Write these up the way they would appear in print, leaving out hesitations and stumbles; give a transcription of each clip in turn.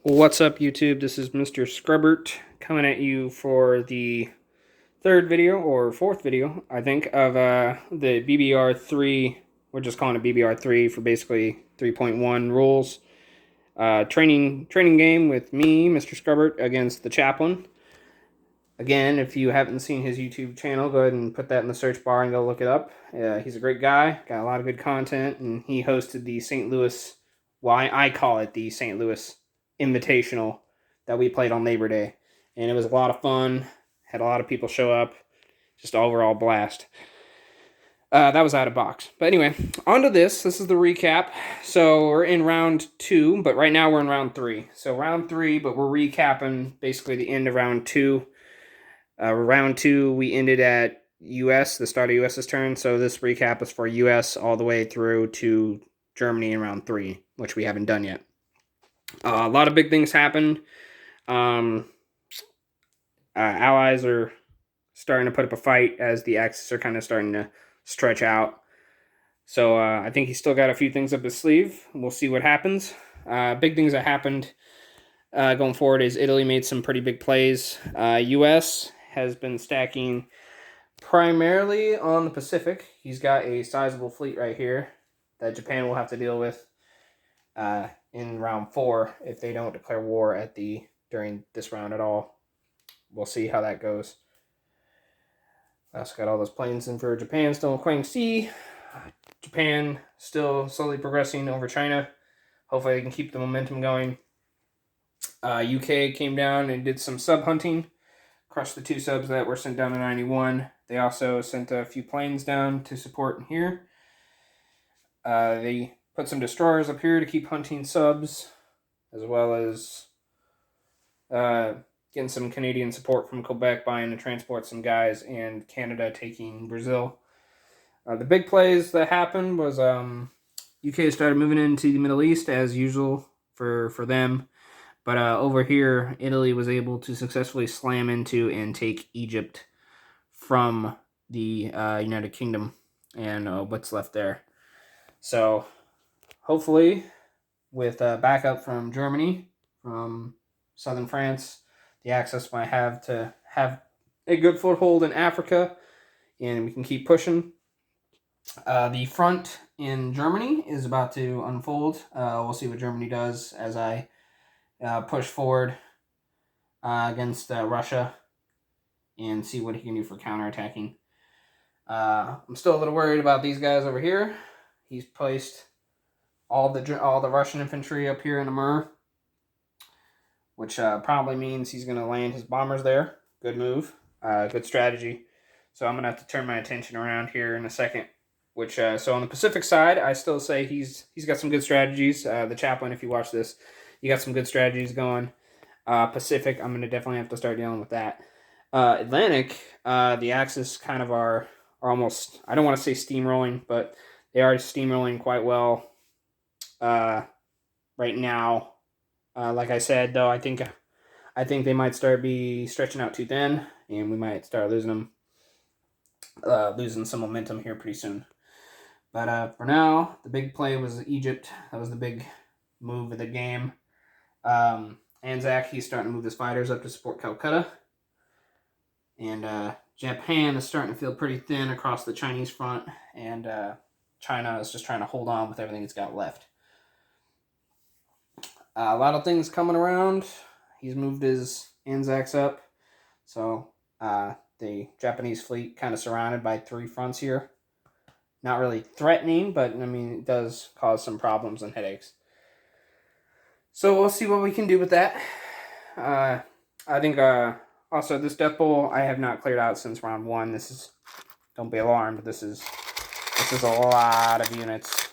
What's up, YouTube? This is Mr.Scrubert coming at you for the third video, or fourth video, I think, of the BBR3. We're just calling it BBR3 for basically 3.1 rules. Training game with me, Mr. Scrubert, against the Chaplain. Again, if you haven't seen his YouTube channel, go ahead and put that in the search bar and go look it up. He's a great guy, got a lot of good content, and he hosted the St. Louis, well, I call it the St. Louis Invitational that we played on Labor Day. And it was a lot of fun, had a lot of people show up, just overall blast. That was out of box. But anyway, on to this. This is the recap. So we're in round 2, but right now we're in round 3. So round 3, but we're recapping basically the end of round 2. Round 2, we ended at U.S., the start of U.S.'s turn, so this recap is for U.S. all the way through to Germany in round 3, which we haven't done yet. A lot of big things happened. Allies are starting to put up a fight as the Axis are kind of starting to stretch out. So I think he's still got a few things up his sleeve. We'll see what happens. Big things that happened going forward is Italy made some pretty big plays. U.S. has been stacking primarily on the Pacific. He's got a sizable fleet right here that Japan will have to deal with in round 4 if they don't declare war during this round at all. We'll see how that goes. Also got all those planes in for Japan still in Quang Sea. Japan still slowly progressing over China. Hopefully they can keep the momentum going. UK came down and did some sub hunting. Crushed the 2 subs that were sent down to 91. They also sent a few planes down to support here. They put some destroyers up here to keep hunting subs, as well as getting some Canadian support from Quebec buying to transport some guys, and Canada taking Brazil. The big plays that happened was UK started moving into the Middle East as usual for them. But over here, Italy was able to successfully slam into and take Egypt from the United Kingdom and what's left there. So hopefully, with backup from Germany, from southern France, the Axis might have a good foothold in Africa, and we can keep pushing. The front in Germany is about to unfold. We'll see what Germany does as I push forward against Russia and see what he can do for counterattacking. I'm still a little worried about these guys over here. He's placed all the Russian infantry up here in Amur, which probably means he's going to land his bombers there. Good move. Good strategy. So I'm going to have to turn my attention around here in a second. So on the Pacific side, I still say he's got some good strategies. The Chaplain, if you watch this, you got some good strategies going. Pacific, I'm going to definitely have to start dealing with that. Atlantic, the Axis kind of are almost, I don't want to say steamrolling, but they are steamrolling quite well right now. Like I said, though, I think they might be stretching out too thin, and we might start losing some momentum here pretty soon. But for now, the big play was Egypt. That was the big move of the game. Anzac, he's starting to move his fighters up to support Calcutta. And Japan is starting to feel pretty thin across the Chinese front. And China is just trying to hold on with everything it's got left. A lot of things coming around. He's moved his Anzacs up. So the Japanese fleet kind of surrounded by 3 fronts here. Not really threatening, but I mean, it does cause some problems and headaches. So we'll see what we can do with that. I think also this Death Bowl I have not cleared out since round 1. Don't be alarmed, but this is a lot of units.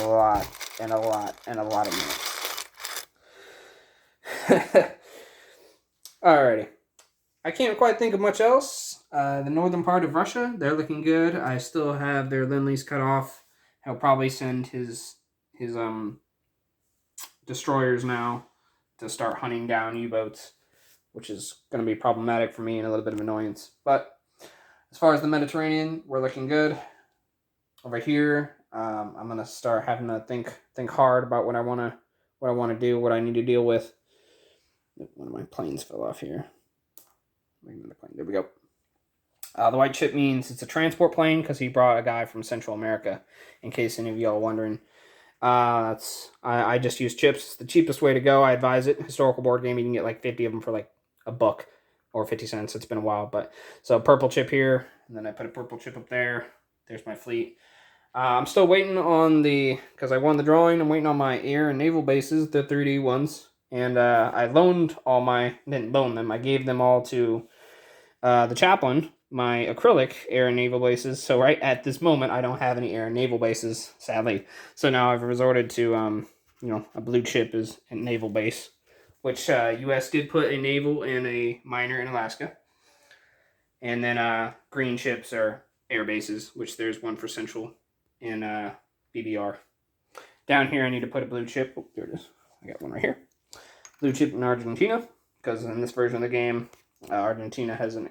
A lot of units. Alrighty. I can't quite think of much else. The northern part of Russia, they're looking good. I still have their Lend-Lease cut off. He'll probably send his destroyers now to start hunting down U-boats, which is going to be problematic for me and a little bit of annoyance. But as far as the Mediterranean, we're looking good. Over here, I'm going to start having to think hard about what I want to what I want to do, what I need to deal with. One of my planes fell off here. There we go. The white chip means it's a transport plane because he brought a guy from Central America, in case any of y'all are wondering. I just use chips. It's the cheapest way to go. I advise it. Historical board game, you can get like 50 of them for like $1 or 50 cents. It's been a while, but so purple chip here, and then I put a purple chip up there. There's my fleet. I'm still waiting on because I won the drawing. I'm waiting on my air and naval bases, the 3D ones, and I didn't loan them. I gave them all to the Chaplain, my acrylic air and naval bases. So right at this moment, I don't have any air and naval bases, sadly. So now I've resorted to, a blue chip is a naval base, which U.S. did put a naval and a minor in Alaska. And then green chips are air bases, which there's one for Central and BBR. Down here, I need to put a blue chip. Oh, there it is. I got one right here. Blue chip in Argentina, because in this version of the game, Argentina has an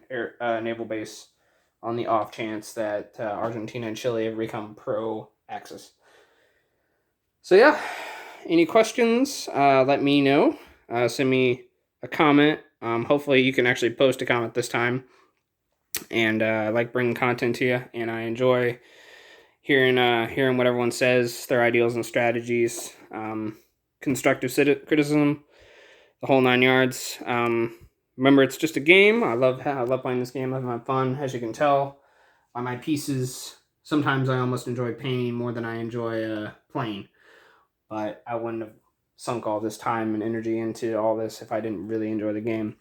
naval base on the off chance that Argentina and Chile have become pro-Axis. So yeah, any questions, let me know. Send me a comment. Hopefully you can actually post a comment this time. And I like bringing content to you, and I enjoy hearing what everyone says, their ideals and strategies, constructive criticism, the whole 9 yards. Remember, it's just a game. I love playing this game. I'm having fun, as you can tell by my pieces. Sometimes I almost enjoy painting more than I enjoy playing. But I wouldn't have sunk all this time and energy into all this if I didn't really enjoy the game.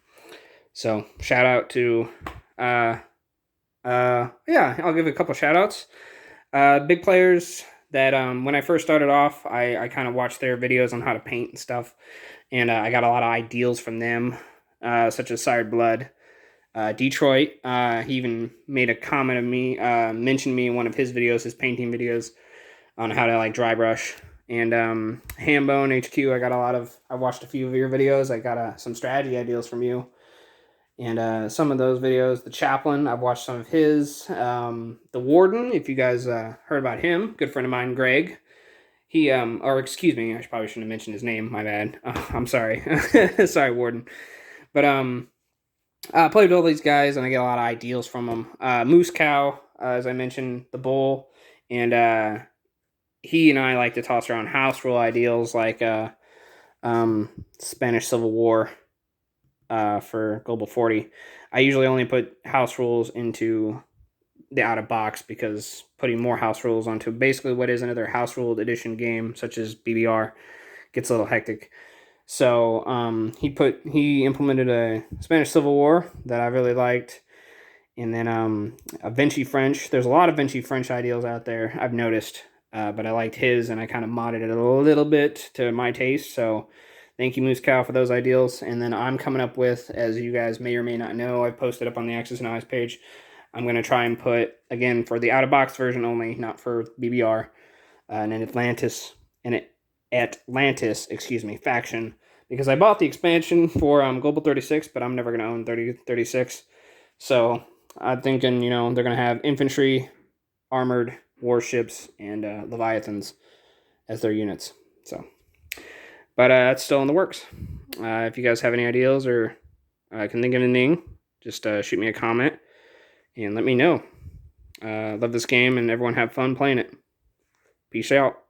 So, shout out to, I'll give a couple shout outs. Big players that when I first started off, I kind of watched their videos on how to paint and stuff. And I got a lot of ideals from them. Such as Sired Blood. Detroit, he even made a comment of me, mentioned me in one of his videos, his painting videos, on how to like dry brush. And Hambone HQ, I watched a few of your videos. I got some strategy ideas from you. And some of those videos, the Chaplain, I've watched some of his. The Warden, if you guys heard about him, good friend of mine, Greg. He, I probably shouldn't have mentioned his name, my bad. I'm sorry. Sorry, Warden. But I played with all these guys, and I get a lot of ideals from them. Moose Cow, as I mentioned, the Bull, and he and I like to toss around house rule ideals like Spanish Civil War for Global 40. I usually only put house rules into the out-of-box because putting more house rules onto basically what is another house ruled edition game, such as BBR, gets a little hectic. So he implemented a Spanish Civil War that I really liked, and then a Vinci French. There's a lot of Vinci French ideals out there, I've noticed, but I liked his, and I kind of modded it a little bit to my taste. So thank you, Moose Cow, for those ideals. And then I'm coming up with, as you guys may or may not know, I posted up on the Axis and Eyes page, I'm going to try and put, again, for the out-of-box version only, not for BBR, an Atlantis faction, because I bought the expansion for Global 36, but I'm never going to own 36. So I'm thinking, they're going to have infantry, armored warships, and Leviathans as their units. So, but that's still in the works. If you guys have any ideas or can think of anything, just shoot me a comment and let me know. Love this game, and everyone have fun playing it. Peace out.